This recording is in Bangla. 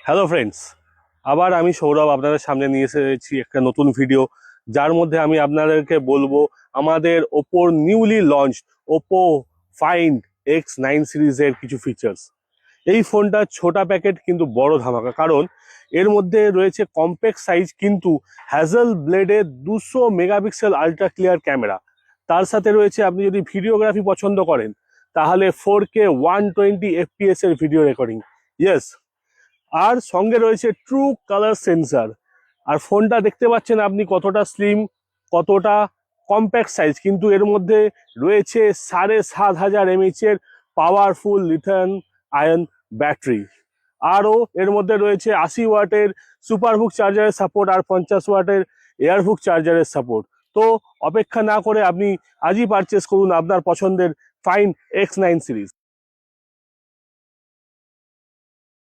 হ্যালো ফ্রেন্ডস, আবার আমি সৌরভ আপনাদের সামনে নিয়ে এসেছি একটা নতুন ভিডিও, যার মধ্যে আমি আপনাদেরকে বলবো আমাদের ওপোর newly launch Oppo Find X9 সিরিজের কিছু ফিচার্স। এই ফোনটা ছোটা প্যাকেট কিন্তু বড় ধামাকা, কারণ এর মধ্যে রয়েছে কম্প্যাক্ট সাইজ কিন্তু হ্যাজেল ব্লেডের 200 মেগাপিক্সেল আলট্রা ক্লিয়ার ক্যামেরা। তার সাথে রয়েছে, আপনি যদি ভিডিওগ্রাফি পছন্দ করেন তাহলে 4K 120 FPS এর ভিডিও রেকর্ডিং। ইয়েস, আর সঙ্গে রয়েছে ট্রু কালার সেন্সার। আর ফোনটা দেখতে পাচ্ছেন আপনি কতটা স্লিম, কতটা কম্প্যাক্ট সাইজ, কিন্তু এর মধ্যে রয়েছে 7500 এর পাওয়ারফুল লিথিয়াম আয়ন ব্যাটারি। আরও এর মধ্যে রয়েছে 80 ওয়াটের সুপারহুক চার্জারের সাপোর্ট আর 50 ওয়াটের এয়ারহুক চার্জারের সাপোর্ট। তো অপেক্ষা না করে আপনি আজই পারচেস করুন আপনার পছন্দের ফাইন X9 সিরিজ।